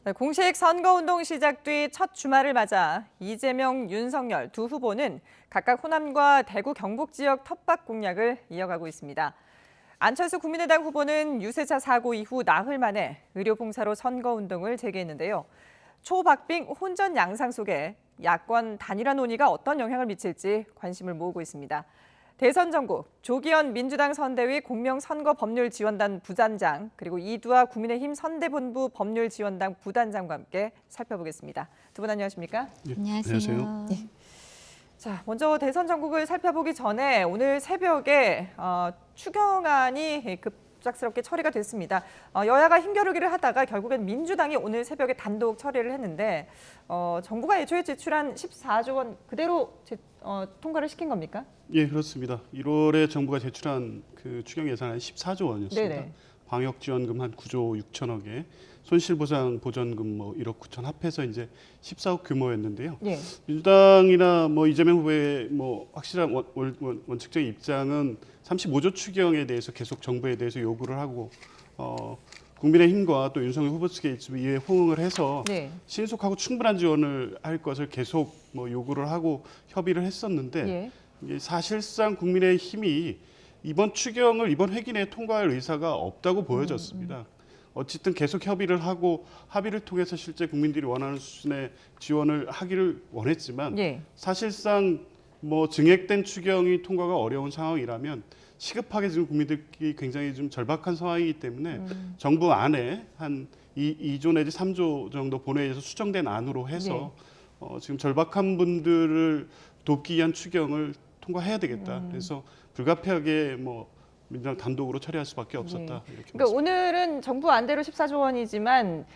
네, 공식 선거운동 시작 뒤 첫 주말을 맞아 이재명, 윤석열 두 후보는 각각 호남과 대구 경북 지역 텃밭 공략을 이어가고 있습니다. 안철수 국민의당 후보는 유세차 사고 이후 나흘 만에 의료봉사로 선거운동을 재개했는데요. 초박빙 혼전 양상 속에 야권 단일화 논의가 어떤 영향을 미칠지 관심을 모으고 있습니다. 대선 전국 조기현 민주당 선대위 공명선거법률지원단 부단장 그리고 이두하 국민의힘 선대본부 법률지원단 부단장과 함께 살펴보겠습니다. 두 분 안녕하십니까? 네, 안녕하세요. 네. 자, 먼저 대선 전국을 살펴보기 전에 오늘 새벽에 추경안이 급작스럽게 처리가 됐습니다. 여야가 힘겨루기를 하다가 결국엔 민주당이 오늘 새벽에 단독 처리를 했는데 정부가 애초에 제출한 14조 원 그대로 통과를 시킨 겁니까? 예, 그렇습니다. 1월에 정부가 제출한 그 추경 예산은 14조 원이었습니다. 네네. 방역 지원금 한 9조 6천억에 손실보상 보전금 1억 9천 합해서 이제 14억 규모였는데요. 예. 민주당이나 이재명 후보의 확실한 원칙적인 입장은 35조 추경에 대해서 계속 정부에 대해서 요구를 하고 국민의힘과 또 윤석열 후보 측에 이에 호응을 해서 네. 신속하고 충분한 지원을 할 것을 계속 요구를 하고 협의를 했었는데 예. 이게 사실상 국민의힘이 이번 추경을 이번 회기 내에 통과할 의사가 없다고 보여졌습니다. 어쨌든 계속 협의를 하고 합의를 통해서 실제 국민들이 원하는 수준의 지원을 하기를 원했지만 예. 사실상 증액된 추경이 통과가 어려운 상황이라면 시급하게 지금 국민들이 굉장히 좀 절박한 상황이기 때문에 정부 안에 한 2조 내지 3조 정도 본회의에서 수정된 안으로 해서 지금 절박한 분들을 돕기 위한 추경을 통과해야 되겠다. 그래서 불가피하게 민주당 단독으로 처리할 수밖에 없었다. 네. 이렇게 그러니까 오늘은 정부 안대로 14조 원이지만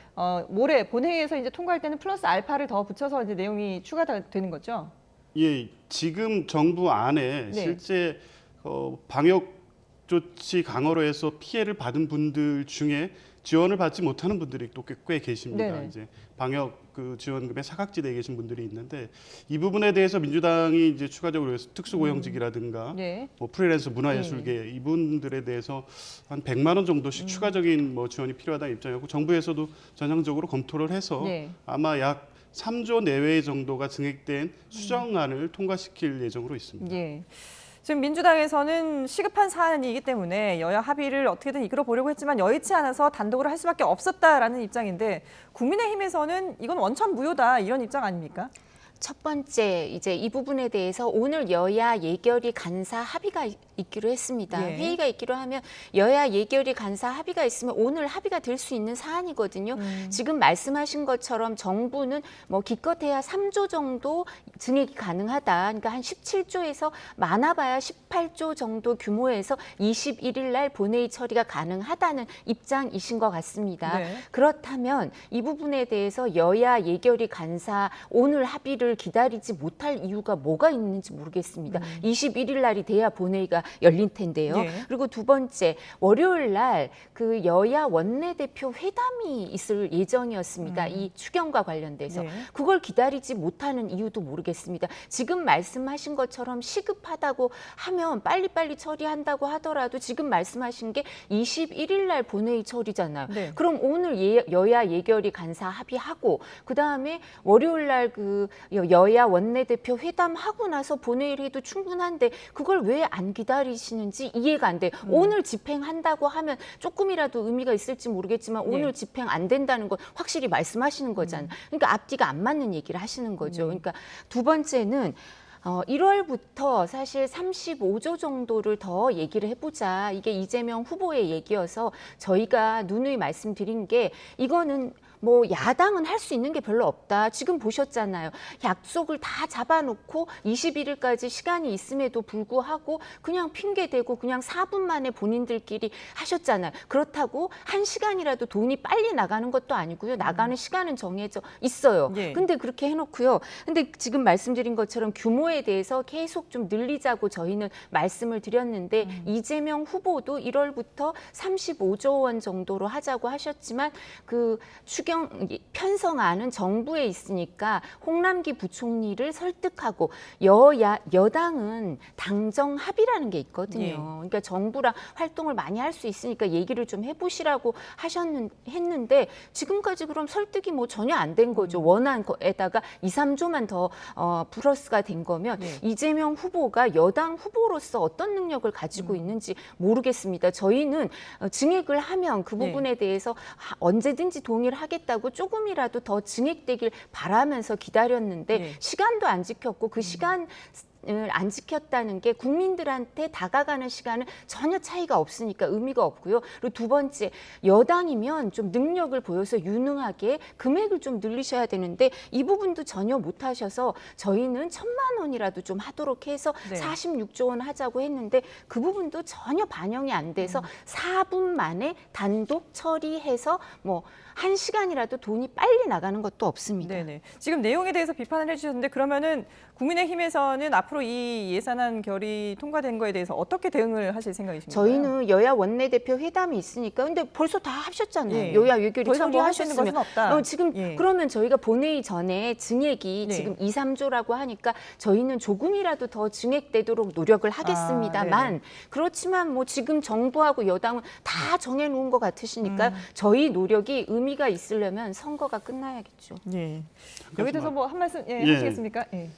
모레 본회의에서 이제 통과할 때는 플러스 알파를 더 붙여서 이제 내용이 추가되는 거죠? 예, 지금 정부 안에 네. 실제 방역 조치 강화로 해서 피해를 받은 분들 중에 지원을 받지 못하는 분들이 또 꽤 계십니다. 네네. 이제 방역 지원금에 사각지대에 계신 분들이 있는데 이 부분에 대해서 민주당이 이제 추가적으로 특수고용직이라든가 네. 프리랜서 문화예술계 이분들에 대해서 한 100만 원 정도씩 추가적인 지원이 필요하다는 입장이었고 정부에서도 전향적으로 검토를 해서 네. 아마 약 3조 내외 정도가 증액된 수정안을 통과시킬 예정으로 있습니다. 예. 지금 민주당에서는 시급한 사안이기 때문에 여야 합의를 어떻게든 이끌어 보려고 했지만 여의치 않아서 단독으로 할 수밖에 없었다라는 입장인데 국민의힘에서는 이건 원천무효다 이런 입장 아닙니까? 첫 번째 이제 이 부분에 대해서 오늘 여야 예결위 간사 합의가 있기로 했습니다. 예. 회의가 있기로 하면 여야 예결위 간사 합의가 있으면 오늘 합의가 될 수 있는 사안이거든요. 지금 말씀하신 것처럼 정부는 기껏해야 3조 정도 증액이 가능하다. 그러니까 한 17조에서 많아봐야 18조 정도 규모에서 21일 날 본회의 처리가 가능하다는 입장이신 것 같습니다. 네. 그렇다면 이 부분에 대해서 여야 예결위 간사 오늘 합의를 기다리지 못할 이유가 뭐가 있는지 모르겠습니다. 21일 날이 돼야 본회의가 열릴 텐데요. 예. 그리고 두 번째, 월요일 날 그 여야 원내대표 회담이 있을 예정이었습니다. 이 추경과 관련돼서. 네. 그걸 기다리지 못하는 이유도 모르겠습니다. 지금 말씀하신 것처럼 시급하다고 하면 빨리빨리 처리한다고 하더라도 지금 말씀하신 게 21일 날 본회의 처리잖아요. 네. 그럼 오늘 여야 예결위 간사 합의하고 그다음에 월요일 날 그 여야 원내대표 회담하고 나서 본회의를 해도 충분한데 그걸 왜 안 기다리시는지 이해가 안 돼요. 오늘 집행한다고 하면 조금이라도 의미가 있을지 모르겠지만 오늘 집행 안 된다는 건 확실히 말씀하시는 거잖아요. 그러니까 앞뒤가 안 맞는 얘기를 하시는 거죠. 그러니까 두 번째는 1월부터 사실 35조 정도를 더 얘기를 해보자. 이게 이재명 후보의 얘기여서 저희가 누누이 말씀드린 게 이거는 야당은 할 수 있는 게 별로 없다. 지금 보셨잖아요. 약속을 다 잡아놓고 21일까지 시간이 있음에도 불구하고 그냥 핑계대고 그냥 4분 만에 본인들끼리 하셨잖아요. 그렇다고 1시간이라도 돈이 빨리 나가는 것도 아니고요. 나가는 시간은 정해져 있어요. 예. 근데 그렇게 해놓고요. 근데 지금 말씀드린 것처럼 규모에 대해서 계속 좀 늘리자고 저희는 말씀을 드렸는데 이재명 후보도 1월부터 35조 원 정도로 하자고 하셨지만 그 추경 편성안은 정부에 있으니까 홍남기 부총리를 설득하고 여당은 당정 합의라는 게 있거든요. 예. 그러니까 정부랑 활동을 많이 할 수 있으니까 얘기를 좀 해보시라고 했는데 지금까지 그럼 설득이 뭐 전혀 안 된 거죠. 원안 에다가 2, 3조만 더 플러스가 된 거면 예. 이재명 후보가 여당 후보로서 어떤 능력을 가지고 있는지 모르겠습니다. 저희는 증액을 하면 그 부분에 대해서 언제든지 동의를 하겠다고 조금이라도 더 증액되길 바라면서 기다렸는데 예. 시간도 안 지켰고 그 시간 안 지켰다는 게 국민들한테 다가가는 시간은 전혀 차이가 없으니까 의미가 없고요. 그리고 두 번째, 여당이면 좀 능력을 보여서 유능하게 금액을 좀 늘리셔야 되는데 이 부분도 전혀 못 하셔서 저희는 1,000만 원이라도 좀 하도록 해서 네. 46조 원 하자고 했는데 그 부분도 전혀 반영이 안 돼서 4분 만에 단독 처리해서 뭐 1시간이라도 돈이 빨리 나가는 것도 없습니다. 네네. 지금 내용에 대해서 비판을 해주셨는데 그러면은 국민의힘에서는 앞으로 이 예산안 결의 통과된 거에 대해서 어떻게 대응을 하실 생각이신가요? 저희는 여야 원내대표 회담이 있으니까 근데 벌써 다 하셨잖아요. 예. 여야 예결위 더 이상 뭐 할 수 있는 처리하셨으면 것은 없다. 지금 예. 그러면 저희가 본회의 전에 증액이 네. 지금 2, 3조라고 하니까 저희는 조금이라도 더 증액되도록 노력을 하겠습니다만 네네. 그렇지만 뭐 지금 정부하고 여당은 다 정해놓은 것 같으시니까 저희 노력이 의미가 있으려면 선거가 끝나야겠죠. 예. 여기 대해서 뭐 한 말씀 예. 하시겠습니까? 예.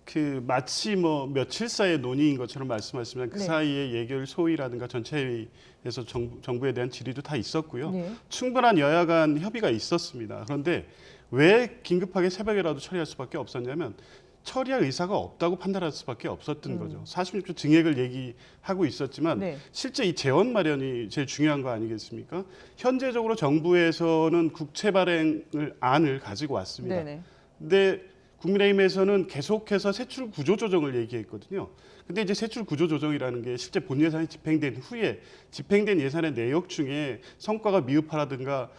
그 마치 뭐 며칠 사이의 논의인 것처럼 말씀하시면 그 네. 사이에 예결 소위라든가 전체회의에서 정부에 대한 질의도 다 있었고요. 네. 충분한 여야 간 협의가 있었습니다. 그런데 왜 긴급하게 새벽에라도 처리할 수밖에 없었냐면 처리할 의사가 없다고 판단할 수밖에 없었던 거죠. 46조 증액을 얘기하고 있었지만 네. 실제 이 재원 마련이 제일 중요한 거 아니겠습니까? 현재적으로 정부에서는 국채 발행을 안을 가지고 왔습니다. 네네. 근데 국민의힘에서는 계속해서 세출 구조 조정을 얘기했거든요. 근데 이제 세출 구조 조정이라는 게 실제 본 예산이 집행된 후에 집행된 예산의 내역 중에 성과가 미흡하라든가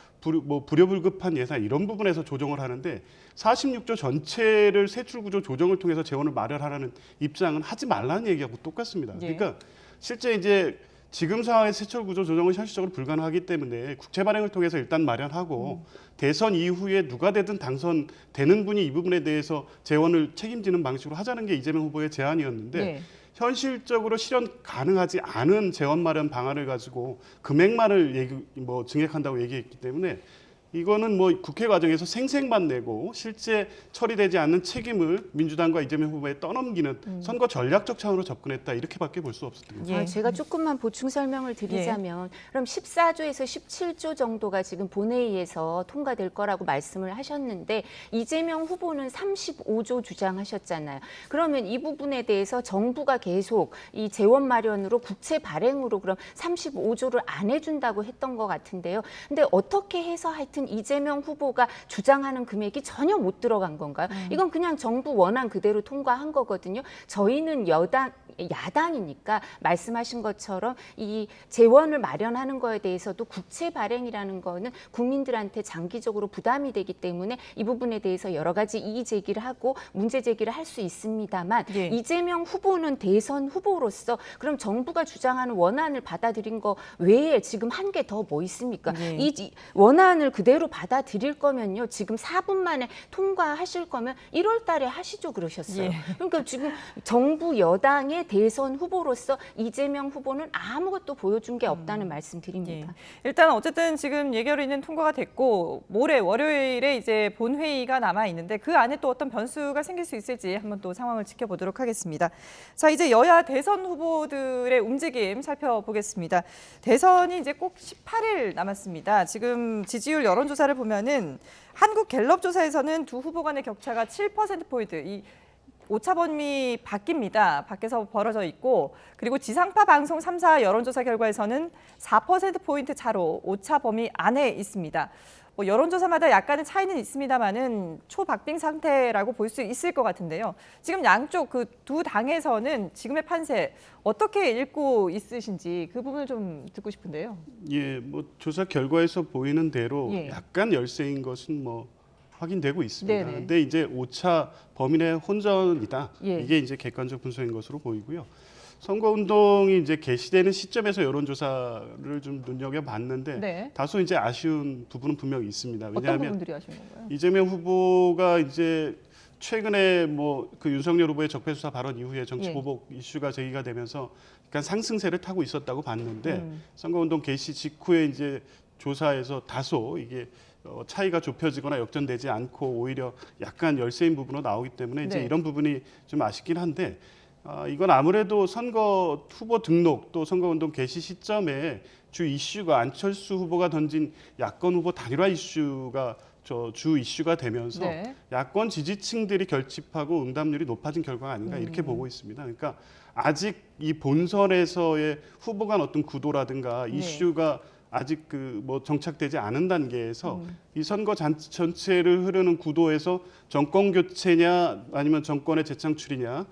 불효불급한 예산 이런 부분에서 조정을 하는데 46조 전체를 세출 구조 조정을 통해서 재원을 마련하라는 입장은 하지 말라는 얘기하고 똑같습니다. 예. 그러니까 실제 이제 지금 상황의 세출 구조 조정은 현실적으로 불가능하기 때문에 국채 발행을 통해서 일단 마련하고 대선 이후에 누가 되든 당선되는 분이 이 부분에 대해서 재원을 책임지는 방식으로 하자는 게 이재명 후보의 제안이었는데 네. 현실적으로 실현 가능하지 않은 재원 마련 방안을 가지고 금액만을 증액한다고 얘기했기 때문에 이거는 뭐 국회 과정에서 생색만 내고 실제 처리되지 않는 책임을 민주당과 이재명 후보에 떠넘기는 선거 전략적 차원으로 접근했다 이렇게밖에 볼 수 없었던 거죠. 예. 제가 조금만 보충 설명을 드리자면 그럼 14조에서 17조 정도가 지금 본회의에서 통과될 거라고 말씀을 하셨는데 이재명 후보는 35조 주장하셨잖아요. 그러면 이 부분에 대해서 정부가 계속 이 재원 마련으로 국채 발행으로 그럼 35조를 안 해준다고 했던 것 같은데요. 근데 어떻게 해서 하여튼 이재명 후보가 주장하는 금액이 전혀 못 들어간 건가요? 이건 그냥 정부 원안 그대로 통과한 거거든요. 저희는 야당이니까 말씀하신 것처럼 이 재원을 마련하는 거에 대해서도 국채 발행이라는 거는 국민들한테 장기적으로 부담이 되기 때문에 이 부분에 대해서 여러 가지 이의 제기를 하고 문제 제기를 할 수 있습니다만 예. 이재명 후보는 대선 후보로서 그럼 정부가 주장하는 원안을 받아들인 거 외에 지금 한 게 더 뭐 있습니까? 예. 이 원안을 그대로 받아들일 거면요. 지금 4분 만에 통과하실 거면 1월 달에 하시죠 그러셨어요. 예. 그러니까 지금 정부 여당의 대선 후보로서 이재명 후보는 아무것도 보여준 게 없다는 말씀 예. 드립니다. 일단 어쨌든 지금 예결위는 통과가 됐고 모레 월요일에 이제 본회의가 남아 있는데 그 안에 또 어떤 변수가 생길 수 있을지 한번 또 상황을 지켜보도록 하겠습니다. 자, 이제 여야 대선 후보들의 움직임 살펴보겠습니다. 대선이 이제 꼭 18일 남았습니다. 지금 지지율 여론조사를 보면은 한국갤럽조사에서는 두 후보 간의 격차가 7%포인트, 이 오차 범위 바뀝니다. 밖에서 벌어져 있고 그리고 지상파 방송 3사 여론조사 결과에서는 4%포인트 차로 오차 범위 안에 있습니다. 뭐 여론조사마다 약간의 차이는 있습니다만은 초박빙 상태라고 볼 수 있을 것 같은데요. 지금 양쪽 그 두 당에서는 지금의 판세 어떻게 읽고 있으신지 그 부분을 좀 듣고 싶은데요. 예, 뭐 조사 결과에서 보이는 대로 예. 약간 열세인 것은 뭐 확인되고 있습니다. 네네. 근데 이제 오차 범위 내 혼전이다. 예. 이게 이제 객관적 분석인 것으로 보이고요. 선거운동이 이제 개시되는 시점에서 여론조사를 좀 눈여겨봤는데 네. 다소 이제 아쉬운 부분은 분명히 있습니다. 어떤 왜냐하면 부분들이 아쉬운 건가요? 이재명 후보가 이제 최근에 뭐 그 윤석열 후보의 적폐수사 발언 이후에 정치 예. 보복 이슈가 제기가 되면서 약간 상승세를 타고 있었다고 봤는데 선거운동 개시 직후에 이제 조사에서 다소 이게 차이가 좁혀지거나 역전되지 않고 오히려 약간 열세인 부분으로 나오기 때문에 이제 네. 이런 부분이 좀 아쉽긴 한데 이건 아무래도 선거 후보 등록 또 선거운동 개시 시점에 주 이슈가 안철수 후보가 던진 야권 후보 단일화 이슈가 주 이슈가 되면서 네. 야권 지지층들이 결집하고 응답률이 높아진 결과가 아닌가 이렇게 보고 있습니다. 그러니까 아직 이 본선에서의 후보 간 어떤 구도라든가 네. 이슈가 아직 뭐 정착되지 않은 단계에서 이 선거 전체를 흐르는 구도에서 정권 교체냐 아니면 정권의 재창출이냐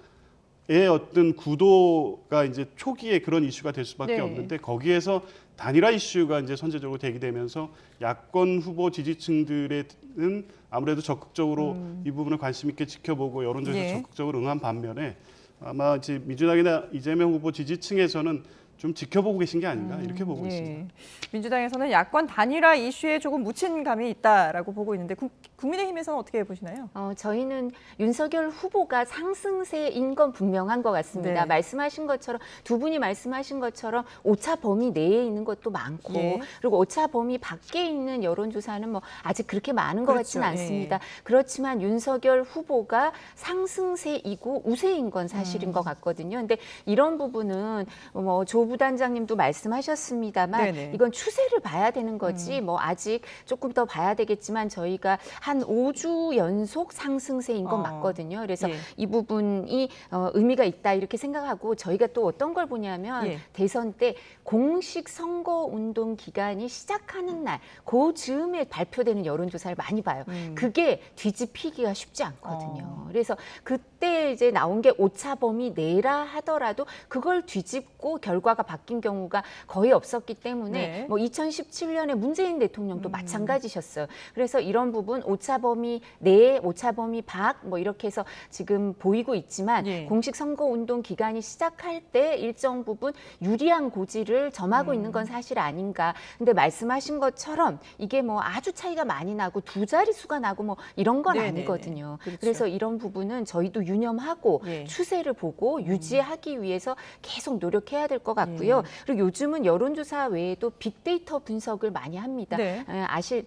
의 어떤 구도가 이제 초기에 그런 이슈가 될 수밖에 네. 없는데 거기에서 단일화 이슈가 이제 선제적으로 대기되면서 야권 후보 지지층들은 아무래도 적극적으로 이 부분을 관심 있게 지켜보고 여론조사에 예. 적극적으로 응한 반면에 아마 이제 민주당이나 이재명 후보 지지층에서는 좀 지켜보고 계신 게 아닌가 이렇게 보고 있습니다. 민주당에서는 야권 단일화 이슈에 조금 묻힌 감이 있다라고 보고 있는데 국민의힘에서는 어떻게 보시나요? 저희는 윤석열 후보가 상승세인 건 분명한 것 같습니다. 네. 말씀하신 것처럼 두 분이 말씀하신 것처럼 오차 범위 내에 있는 것도 많고 예. 그리고 오차 범위 밖에 있는 여론조사는 뭐 아직 그렇게 많은 것 그렇죠. 같지는 않습니다. 그렇지만 윤석열 후보가 상승세이고 우세인 건 사실인 것 같거든요. 근데 이런 부분은 뭐 조 부단장님도 말씀하셨습니다만 네네. 이건 추세를 봐야 되는 거지 뭐 아직 조금 더 봐야 되겠지만 저희가 한 5주 연속 상승세인 건 맞거든요. 그래서 예. 이 부분이 의미가 있다 이렇게 생각하고 저희가 또 어떤 걸 보냐면 예. 대선 때 공식 선거운동 기간이 시작하는 날 그 즈음에 발표되는 여론조사를 많이 봐요. 그게 뒤집히기가 쉽지 않거든요. 그래서 그때 이제 나온 게 오차 범위 내라 하더라도 그걸 뒤집고 결과가 바뀐 경우가 거의 없었기 때문에 네. 뭐 2017년에 문재인 대통령도 마찬가지셨어요. 그래서 이런 부분 오차 범위 내, 오차 범위 밖 뭐 이렇게 해서 지금 보이고 있지만 예. 공식 선거 운동 기간이 시작할 때 일정 부분 유리한 고지를 점하고 있는 건 사실 아닌가. 근데 말씀하신 것처럼 이게 뭐 아주 차이가 많이 나고 두 자릿수가 나고 뭐 이런 건 네네네. 아니거든요. 그렇죠. 그래서 이런 부분은 저희도 유념하고 예. 추세를 보고 유지하기 위해서 계속 노력해야 될 것 같고요. 그리고 요즘은 여론조사 외에도 빅데이터 분석을 많이 합니다. 네.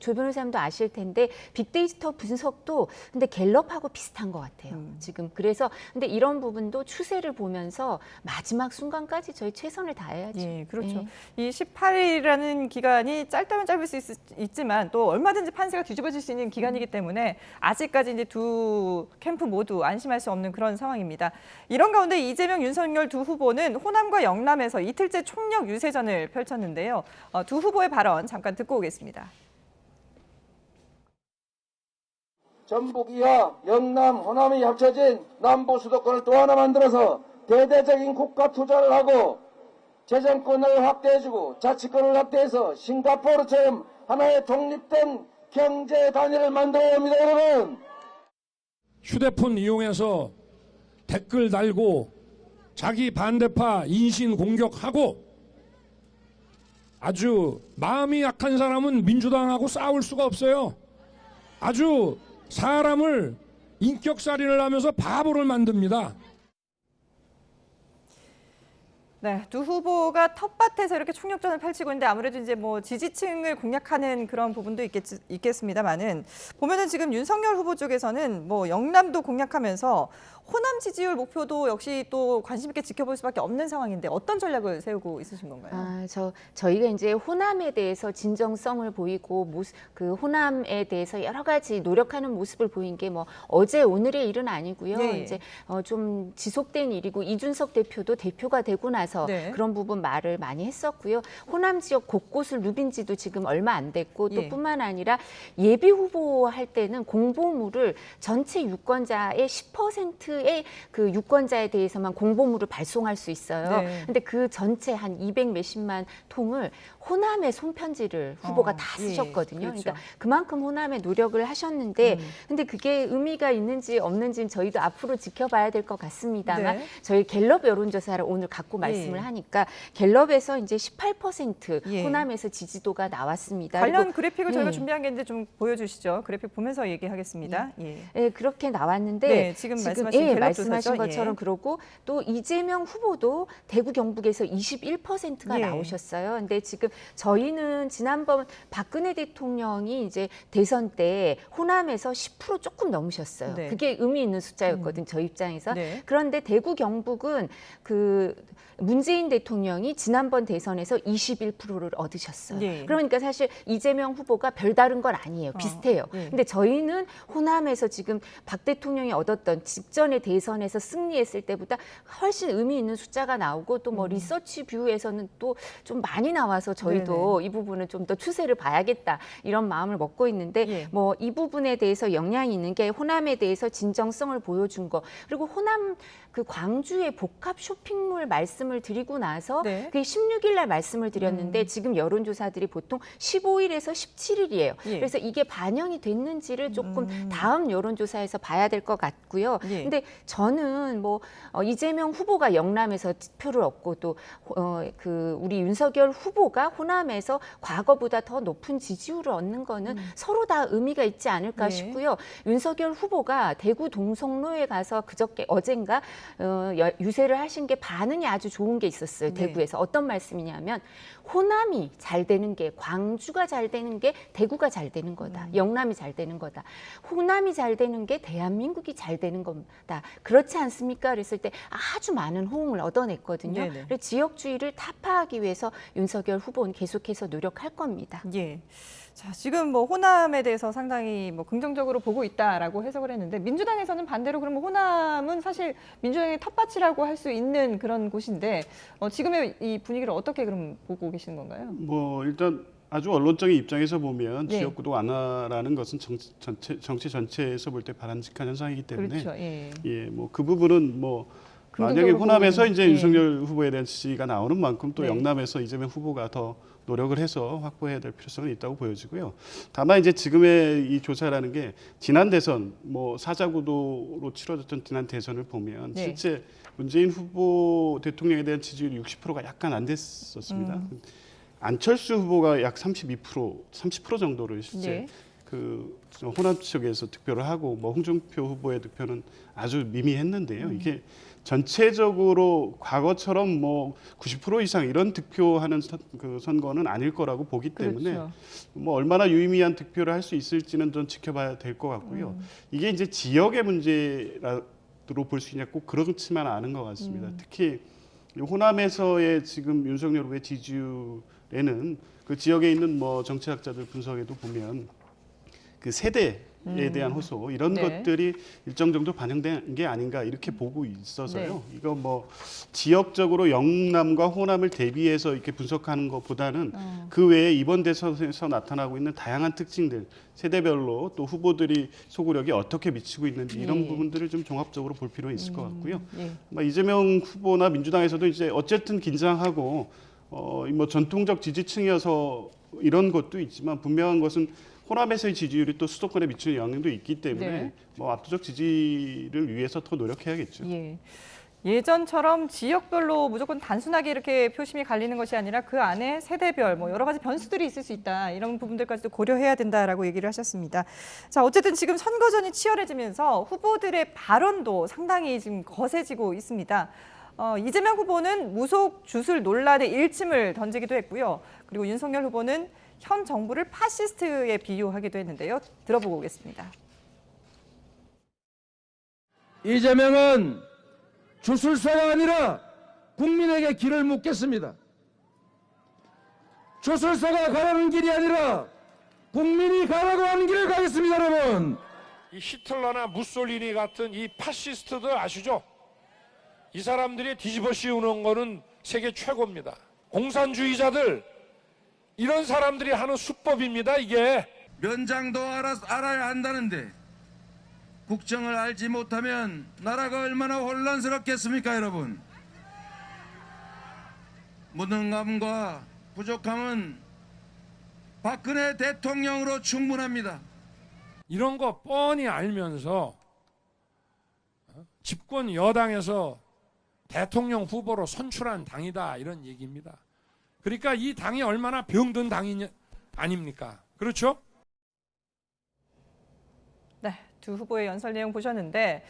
조 변호사님도 아실 텐데 빅데이터 분석도 근데 갤럽하고 비슷한 것 같아요. 지금 그래서 근데 이런 부분도 추세를 보면서 마지막 순간까지 저희 최선을 다해야죠. 예, 그렇죠. 예. 이 18일이라는 기간이 짧다면 짧을 수 있지만 또 얼마든지 판세가 뒤집어질 수 있는 기간이기 때문에 아직까지 이제 두 캠프 모두 안심할 수 없는 그런 상황입니다. 이런 가운데 이재명, 윤석열 두 후보는 호남과 영남에서 이틀째 총력 유세전을 펼쳤는데요. 두 후보의 발언 잠깐 듣고 오겠습니다. 전북 이하 영남 호남이 합쳐진 남부 수도권을 또 하나 만들어서 대대적인 국가 투자를 하고 재정권을 확대해주고 자치권을 확대해서 싱가포르처럼 하나의 독립된 경제 단위를 만들어야 합니다, 여러분. 휴대폰 이용해서 댓글 달고 자기 반대파 인신 공격하고 아주 마음이 약한 사람은 민주당하고 싸울 수가 없어요. 아주 사람을 인격살인을 하면서 바보를 만듭니다. 네, 두 후보가 텃밭에서 이렇게 총력전을 펼치고 있는데 아무래도 이제 뭐 지지층을 공략하는 그런 부분도 있겠습니다만은 보면은 지금 윤석열 후보 쪽에서는 뭐 영남도 공략하면서 호남 지지율 목표도 역시 또 관심 있게 지켜볼 수밖에 없는 상황인데 어떤 전략을 세우고 있으신 건가요? 저희가 이제 호남에 대해서 진정성을 보이고 그 호남에 대해서 여러 가지 노력하는 모습을 보인 게 뭐 어제 오늘의 일은 아니고요. 예. 이제 좀 지속된 일이고 이준석 대표도 대표가 되고 나서 많아서 네. 그런 부분 말을 많이 했었고요. 호남 지역 곳곳을 누빈 지도 지금 얼마 안 됐고 또 예. 뿐만 아니라 예비 후보 할 때는 공보물을 전체 유권자의 10%의 그 유권자에 대해서만 공보물을 발송할 수 있어요. 네. 근데 그 전체 한 200 몇십만 통을 호남에 손편지를 후보가 다 예. 쓰셨거든요. 그렇죠. 그러니까 그만큼 호남에 노력을 하셨는데 근데 그게 의미가 있는지 없는지는 저희도 앞으로 지켜봐야 될 것 같습니다만 네. 저희 갤럽 여론조사를 오늘 갖고 말씀을 하니까 갤럽에서 이제 18% 예. 호남에서 지지도가 나왔습니다. 관련 그리고 그래픽을 저희가 네. 준비한 게 있는데 좀 보여주시죠. 그래픽 보면서 얘기하겠습니다. 예. 네, 그렇게 나왔는데 네, 지금 말씀하신 갤럽 말씀하신 조사죠? 것처럼 예. 그러고 또 이재명 후보도 대구 경북에서 21%가 예. 나오셨어요. 근데 지금 저희는 지난번 박근혜 대통령이 이제 대선 때 호남에서 10% 조금 넘으셨어요. 네. 그게 의미 있는 숫자였거든 저희 입장에서. 네. 그런데 대구 경북은 그 문재인 대통령이 지난번 대선에서 21%를 얻으셨어요. 예. 그러니까 사실 이재명 후보가 별다른 건 아니에요. 비슷해요. 예. 근데 저희는 호남에서 지금 박 대통령이 얻었던 직전의 대선에서 승리했을 때보다 훨씬 의미 있는 숫자가 나오고 또 뭐 리서치 뷰에서는 또 좀 많이 나와서 저희도 이 부분은 좀 더 추세를 봐야겠다 이런 마음을 먹고 있는데 예. 뭐 이 부분에 대해서 영향이 있는 게 호남에 대해서 진정성을 보여준 거 그리고 호남 그 광주의 복합 쇼핑몰 말씀을 드리고 나서 네. 그게 16일 날 말씀을 드렸는데 지금 여론조사들이 보통 15일에서 17일이에요. 예. 그래서 이게 반영이 됐는지를 조금 다음 여론조사에서 봐야 될 것 같고요. 예. 근데 저는 뭐 이재명 후보가 영남에서 표를 얻고 또 그 우리 윤석열 후보가 호남에서 과거보다 더 높은 지지율을 얻는 거는 서로 다 의미가 있지 않을까 예. 싶고요. 윤석열 후보가 대구 동성로에 가서 그저께 어젠가 유세를 하신 게 반응이 아주 좋은 게 있었어요. 네. 대구에서 어떤 말씀이냐면 호남이 잘 되는 게 광주가 잘 되는 게 대구가 잘 되는 거다. 영남이 잘 되는 거다. 호남이 잘 되는 게 대한민국이 잘 되는 거다. 그렇지 않습니까? 그랬을 때 아주 많은 호응을 얻어냈거든요. 네네. 그래서 지역주의를 타파하기 위해서 윤석열 후보는 계속해서 노력할 겁니다. 예. 자, 지금 뭐 호남에 대해서 상당히 뭐 긍정적으로 보고 있다라고 해석을 했는데 민주당에서는 반대로 그러면 호남은 사실 민주당의 텃밭이라고 할 수 있는 그런 곳인데 지금의 이 분위기를 어떻게 그럼 보고 계시는 건가요? 뭐 일단 아주 언론적인 입장에서 보면 네. 지역구도 완화라는 것은 정치 전체에서 볼 때 바람직한 현상이기 때문에 그렇죠. 예. 예, 뭐 그 부분은 뭐 만약에 긍정적으로 호남에서 보면, 이제 예. 윤석열 후보에 대한 지지가 나오는 만큼 또 네. 영남에서 이재명 후보가 더 노력을 해서 확보해야 될 필요성은 있다고 보여지고요. 다만 이제 지금의 이 조사라는 게 지난 대선 뭐 사자구도로 치러졌던 지난 대선을 보면 네. 실제 문재인 후보 대통령에 대한 지지율이 60%가 약간 안 됐었습니다. 안철수 후보가 약 30% 정도를 실제 네. 그 호남 지역에서 득표를 하고 뭐 홍준표 후보의 득표는 아주 미미했는데요. 이게 전체적으로 과거처럼 뭐 90% 이상 이런 득표하는 그 선거는 아닐 거라고 보기 때문에 그렇죠. 뭐 얼마나 유의미한 득표를 할 수 있을지는 좀 지켜봐야 될 것 같고요. 이게 이제 지역의 문제로 볼 수 있냐 꼭 그렇지만 않은 것 같습니다. 특히 호남에서의 지금 윤석열 후보의 지지율에는 그 지역에 있는 뭐 정치학자들 분석에도 보면 그 세대에 대한 호소 이런 네. 것들이 일정 정도 반영된 게 아닌가 이렇게 보고 있어서요. 네. 이거 뭐 지역적으로 영남과 호남을 대비해서 이렇게 분석하는 것보다는 그 외에 이번 대선에서 나타나고 있는 다양한 특징들 세대별로 또 후보들이 소구력이 어떻게 미치고 있는지 이런 예. 부분들을 좀 종합적으로 볼 필요가 있을 것 같고요. 예. 아마 이재명 후보나 민주당에서도 이제 어쨌든 긴장하고 뭐 전통적 지지층이어서 이런 것도 있지만 분명한 것은 호남에서의 지지율이 또 수도권에 미치는 영향도 있기 때문에 네. 뭐 압도적 지지를 위해서 더 노력해야겠죠. 예. 예전처럼 지역별로 무조건 단순하게 이렇게 표심이 갈리는 것이 아니라 그 안에 세대별 뭐 여러 가지 변수들이 있을 수 있다. 이런 부분들까지도 고려해야 된다라고 얘기를 하셨습니다. 자, 어쨌든 지금 선거전이 치열해지면서 후보들의 발언도 상당히 지금 거세지고 있습니다. 이재명 후보는 무속 주술 논란의 일침을 던지기도 했고요. 그리고 윤석열 후보는 현 정부를 파시스트에 비유하기도 했는데요. 들어보고 오겠습니다. 이재명은 주술사가 아니라 국민에게 길을 묻겠습니다. 주술사가 가라는 길이 아니라 국민이 가라고 하는 길을 가겠습니다, 여러분. 이 히틀러나 무솔리니 같은 이 파시스트들 아시죠? 이 사람들이 뒤집어 씌우는 거는 세계 최고입니다. 공산주의자들 이런 사람들이 하는 수법입니다. 이게 면장도 알아야 한다는데 국정을 알지 못하면 나라가 얼마나 혼란스럽겠습니까, 여러분? 무능함과 부족함은 박근혜 대통령으로 충분합니다. 이런 거 뻔히 알면서 집권 여당에서 대통령 후보로 선출한 당이다 이런 얘기입니다. 그러니까 이 당이 얼마나 병든 당이 아닙니까? 그렇죠? 네, 두 후보의 연설 내용 보셨는데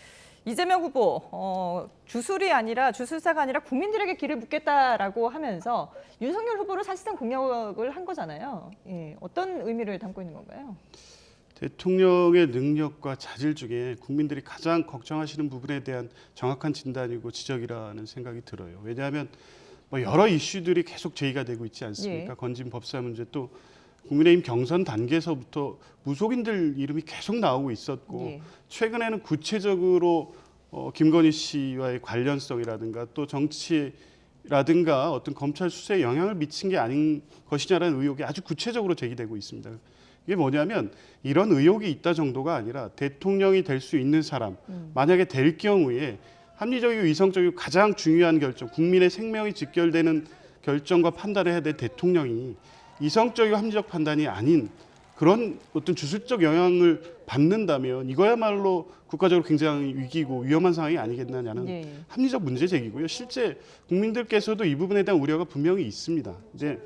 이재명 후보 주술사가 아니라 국민들에게 길을 묻겠다라고 하면서 윤석열 후보를 사실상 공격을 한 거잖아요. 예, 어떤 의미를 담고 있는 건가요? 대통령의 능력과 자질 중에 국민들이 가장 걱정하시는 부분에 대한 정확한 진단이고 지적이라는 생각이 들어요. 왜냐하면 뭐 여러 이슈들이 계속 제기가 되고 있지 않습니까? 예. 건진 법사 문제, 또 국민의힘 경선 단계에서부터 무속인들 이름이 계속 나오고 있었고 예. 최근에는 구체적으로 김건희 씨와의 관련성이라든가 또 정치라든가 어떤 검찰 수사에 영향을 미친 게 아닌 것이냐라는 의혹이 아주 구체적으로 제기되고 있습니다. 이게 뭐냐면 이런 의혹이 있다 정도가 아니라 대통령이 될 수 있는 사람, 만약에 될 경우에 합리적이고 이성적이고 가장 중요한 결정, 국민의 생명이 직결되는 결정과 판단을 해야 될 대통령이 이성적이고 합리적 판단이 아닌 그런 어떤 주술적 영향을 받는다면 이거야말로 국가적으로 굉장히 위기고 위험한 상황이 아니겠느냐는 네. 합리적 문제 제기고요. 실제 국민들께서도 이 부분에 대한 우려가 분명히 있습니다. 이제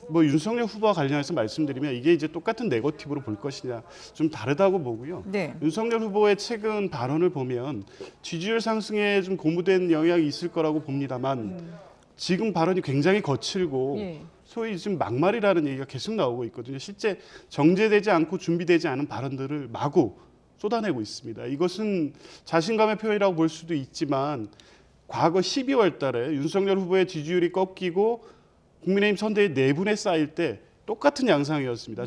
뭐 윤석열 후보와 관련해서 말씀드리면 이게 이제 똑같은 네거티브로 볼 것이냐 좀 다르다고 보고요. 네. 윤석열 후보의 최근 발언을 보면 지지율 상승에 좀 고무된 영향이 있을 거라고 봅니다만 지금 발언이 굉장히 거칠고 예. 소위 지금 막말이라는 얘기가 계속 나오고 있거든요. 실제 정제되지 않고 준비되지 않은 발언들을 마구 쏟아내고 있습니다. 이것은 자신감의 표현이라고 볼 수도 있지만 과거 12월 달에 윤석열 후보의 지지율이 꺾이고 국민의힘 선대위 내분에 쌓일 때 똑같은 양상이었습니다.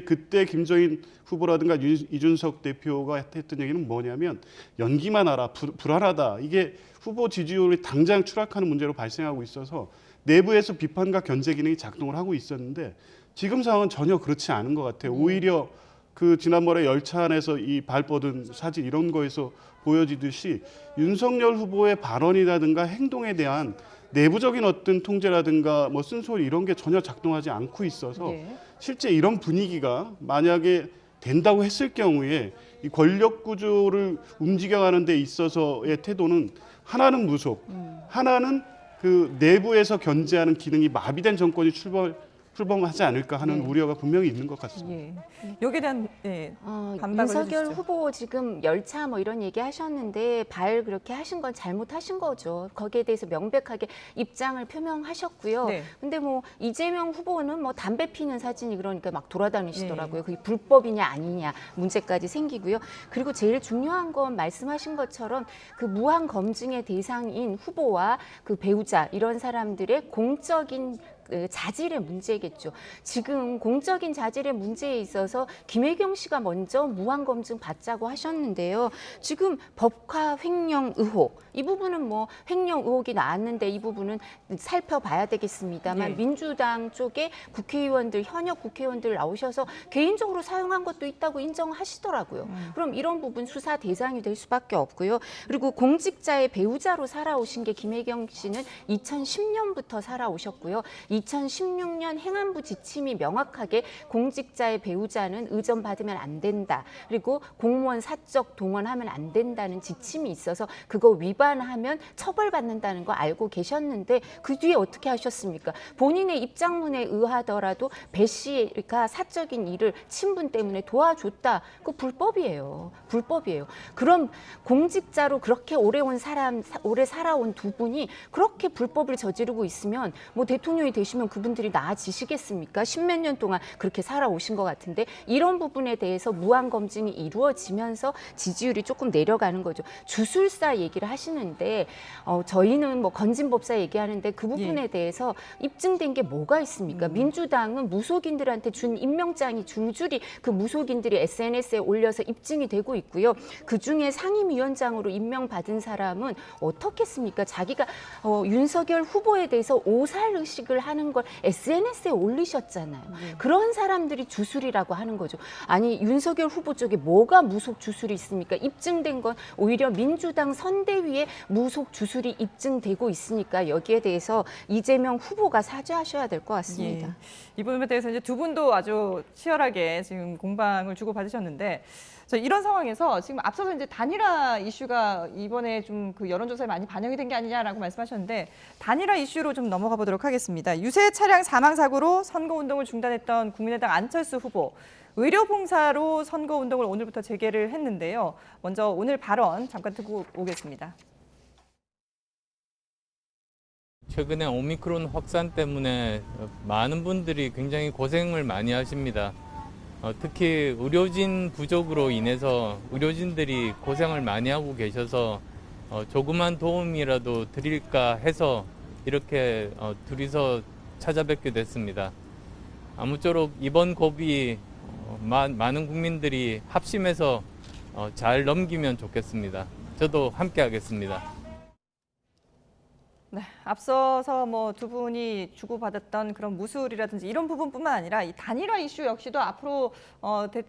그때 김정인 후보라든가 이준석 대표가 했던 얘기는 뭐냐면 연기만 하라, 불안하다. 이게 후보 지지율이 당장 추락하는 문제로 발생하고 있어서 내부에서 비판과 견제 기능이 작동을 하고 있었는데 지금 상황은 전혀 그렇지 않은 것 같아요. 오히려 그 지난번에 열차 안에서 이 발 뻗은 사진 이런 거에서 보여지듯이 윤석열 후보의 발언이라든가 행동에 대한 내부적인 어떤 통제라든가 뭐 쓴소리 이런 게 전혀 작동하지 않고 있어서 예. 실제 이런 분위기가 만약에 된다고 했을 경우에 이 권력 구조를 움직여가는 데 있어서의 태도는 하나는 무속, 하나는 그 내부에서 견제하는 기능이 마비된 정권이 출범하지 않을까 하는 네. 우려가 분명히 있는 것 같습니다. 예. 여기에 대한 반박을 윤석열 해주시죠. 후보 지금 열차 뭐 이런 얘기 하셨는데 발 그렇게 하신 건 잘못하신 거죠. 거기에 대해서 명백하게 입장을 표명하셨고요. 네. 근데 뭐 이재명 후보는 뭐 담배 피는 사진이 그러니까 막 돌아다니시더라고요. 그게 불법이냐 아니냐 문제까지 생기고요. 그리고 제일 중요한 건 말씀하신 것처럼 그 무한 검증의 대상인 후보와 그 배우자 이런 사람들의 공적인 자질의 문제겠죠. 지금 공적인 자질의 문제에 있어서 김혜경 씨가 먼저 무한 검증 받자고 하셨는데요. 지금 법화 횡령 의혹 이 부분은 뭐 횡령 의혹이 나왔는데 이 부분은 살펴봐야 되겠습니다만 네. 민주당 쪽에 국회의원들 현역 국회의원들 나오셔서 개인적으로 사용한 것도 있다고 인정하시더라고요. 그럼 이런 부분 수사 대상이 될 수밖에 없고요. 그리고 공직자의 배우자로 살아오신 게 김혜경 씨는 2010년부터 살아오셨고요. 2016년 행안부 지침이 명확하게 공직자의 배우자는 의전받으면 안 된다. 그리고 공무원 사적 동원하면 안 된다는 지침이 있어서 그거 위반하면 처벌받는다는 거 알고 계셨는데 그 뒤에 어떻게 하셨습니까? 본인의 입장문에 의하더라도 배 씨가 사적인 일을 친분 때문에 도와줬다. 그거 불법이에요. 불법이에요. 그럼 공직자로 그렇게 오래 살아온 두 분이 그렇게 불법을 저지르고 있으면 뭐 대통령이 되실 되시면 그분들이 나아지시겠습니까? 십몇 년 동안 그렇게 살아오신 것 같은데 이런 부분에 대해서 무한 검증이 이루어지면서 지지율이 조금 내려가는 거죠. 주술사 얘기를 하시는데 저희는 뭐 건진법사 얘기하는데 그 부분에 대해서 입증된 게 뭐가 있습니까? 민주당은 무속인들한테 준 임명장이 줄줄이 그 무속인들이 SNS에 올려서 입증이 되고 있고요. 그중에 상임위원장으로 임명받은 사람은 어떻겠습니까? 자기가 윤석열 후보에 대해서 오살의식을 하는 걸 SNS에 올리셨잖아요. 그런 사람들이 주술이라고 하는 거죠. 아니 윤석열 후보 쪽에 뭐가 무속 주술이 있습니까? 입증된 건 오히려 민주당 선대위에 무속 주술이 입증되고 있으니까 여기에 대해서 이재명 후보가 사죄하셔야 될 것 같습니다. 예. 이 부분에 대해서 이제 두 분도 아주 치열하게 지금 공방을 주고받으셨는데 이런 상황에서 지금 앞서서 이제 단일화 이슈가 이번에 좀 그 여론조사에 많이 반영이 된 게 아니냐라고 말씀하셨는데 단일화 이슈로 좀 넘어가 보도록 하겠습니다. 유세 차량 사망 사고로 선거운동을 중단했던 국민의당 안철수 후보. 의료봉사로 선거운동을 오늘부터 재개를 했는데요. 먼저 오늘 발언 잠깐 듣고 오겠습니다. 최근에 오미크론 확산 때문에 많은 분들이 굉장히 고생을 많이 하십니다. 특히 의료진 부족으로 인해서 의료진들이 고생을 많이 하고 계셔서 조그만 도움이라도 드릴까 해서 이렇게 둘이서 찾아뵙게 됐습니다. 아무쪼록 이번 고비 많은 국민들이 합심해서 잘 넘기면 좋겠습니다. 저도 함께 하겠습니다. 네, 앞서서 뭐 두 분이 주고받았던 그런 무술이라든지 이런 부분뿐만 아니라 이 단일화 이슈 역시도 앞으로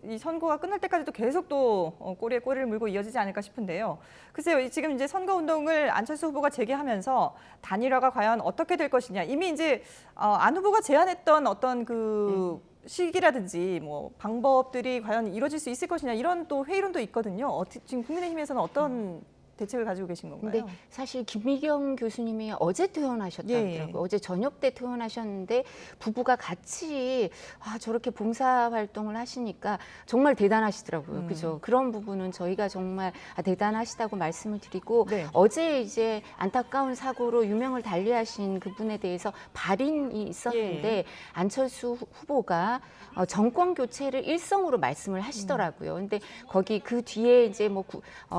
이 선거가 끝날 때까지도 계속 또 꼬리에 꼬리를 물고 이어지지 않을까 싶은데요. 글쎄요, 지금 이제 선거운동을 안철수 후보가 재개하면서 단일화가 과연 어떻게 될 것이냐. 이미 이제 안 후보가 제안했던 어떤 그 시기라든지 뭐 방법들이 과연 이루어질 수 있을 것이냐 이런 또 회의론도 있거든요. 지금 국민의힘에서는 어떤 대책을 가지고 계신 건가요? 근데 사실 김미경 교수님이 어제 퇴원하셨다더라고요. 예. 어제 저녁 때 퇴원하셨는데 부부가 같이 저렇게 봉사 활동을 하시니까 정말 대단하시더라고요. 그죠? 그런 부분은 저희가 정말 대단하시다고 말씀을 드리고 네. 어제 이제 안타까운 사고로 유명을 달리하신 그분에 대해서 발인이 있었는데 예. 안철수 후보가 정권 교체를 일성으로 말씀을 하시더라고요. 근데 거기 그 뒤에 이제 뭐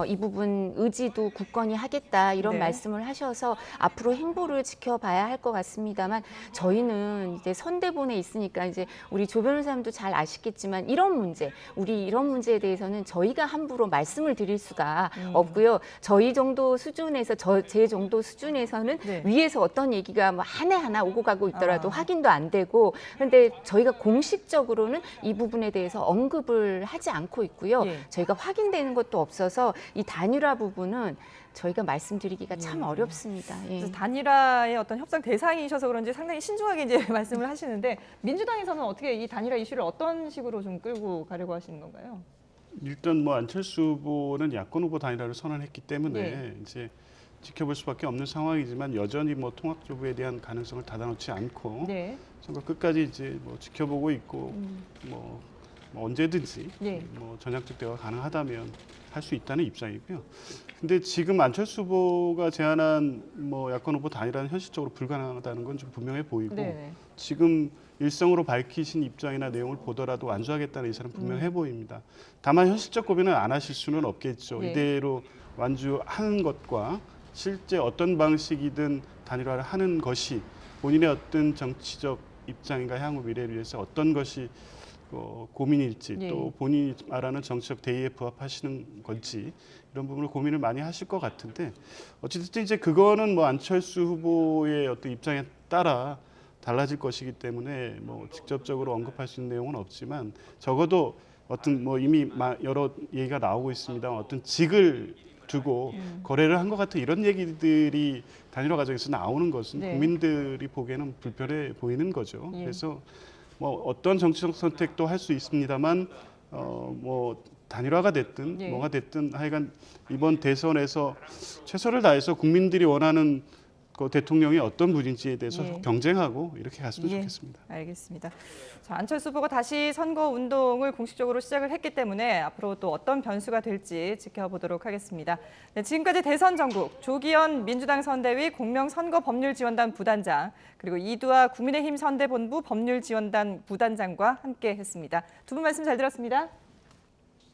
이 부분 의지도 굳건히 하겠다 이런 네. 말씀을 하셔서 앞으로 행보를 지켜봐야 할 것 같습니다만 저희는 이제 선대본에 있으니까 이제 우리 조 변호사님도 잘 아시겠지만 이런 문제에 대해서는 저희가 함부로 말씀을 드릴 수가 없고요. 저희 정도 수준에서 제 정도 수준에서는 네. 위에서 어떤 얘기가 뭐 한 해 하나 오고 가고 있더라도 확인도 안 되고 그런데 저희가 공식적으로는 이 부분에 대해서 언급을 하지 않고 있고요. 예. 저희가 확인되는 것도 없어서 이 단일화 부분은 저희가 말씀드리기가 참 어렵습니다. 예. 그래서 단일화의 어떤 협상 대상이셔서 그런지 상당히 신중하게 이제 말씀을 하시는데 민주당에서는 어떻게 이 단일화 이슈를 어떤 식으로 좀 끌고 가려고 하시는 건가요? 일단 뭐 안철수 후보는 야권 후보 단일화를 선언했기 때문에 네. 이제 지켜볼 수밖에 없는 상황이지만 여전히 뭐 통합 조부에 대한 가능성을 닫아놓지 않고 네. 선거 끝까지 이제 뭐 지켜보고 있고 뭐 언제든지 네. 뭐 전략적 대화가 가능하다면 할 수 있다는 입장이고요. 근데 지금 안철수 후보가 제안한 뭐 야권 후보 단일화는 현실적으로 불가능하다는 건 좀 분명해 보이고 네. 지금 일성으로 밝히신 입장이나 내용을 보더라도 완주하겠다는 의사는 분명해 보입니다. 다만 현실적 고민은 안 하실 수는 없겠죠. 예. 이대로 완주하는 것과 실제 어떤 방식이든 단일화를 하는 것이 본인의 어떤 정치적 입장인가 향후 미래를 위해서 어떤 것이 고민일지 예. 또 본인이 말하는 정치적 대의에 부합하시는 건지 이런 부분을 고민을 많이 하실 것 같은데 어쨌든 이제 그거는 뭐 안철수 후보의 어떤 입장에 따라 달라질 것이기 때문에 뭐 직접적으로 언급할 수 있는 내용은 없지만 적어도 어떤 뭐 이미 여러 얘기가 나오고 있습니다. 어떤 직을 두고 거래를 한 것 같은 이런 얘기들이 단일화 과정에서 나오는 것은 네. 국민들이 보기에는 불편해 보이는 거죠. 예. 그래서 뭐 어떤 정치적 선택도 할 수 있습니다만 뭐 단일화가 됐든 예. 뭐가 됐든 하여간 이번 대선에서 최선을 다해서 국민들이 원하는 그 대통령이 어떤 분인지에 대해서 예. 경쟁하고 이렇게 갔으면 예. 좋겠습니다. 알겠습니다. 자, 안철수 후보가 다시 선거 운동을 공식적으로 시작을 했기 때문에 앞으로 또 어떤 변수가 될지 지켜보도록 하겠습니다. 네, 지금까지 대선 전국 조기현 민주당 선대위 공명선거법률지원단 부단장 그리고 이두아 국민의힘 선대본부 법률지원단 부단장과 함께했습니다. 두 분 말씀 잘 들었습니다.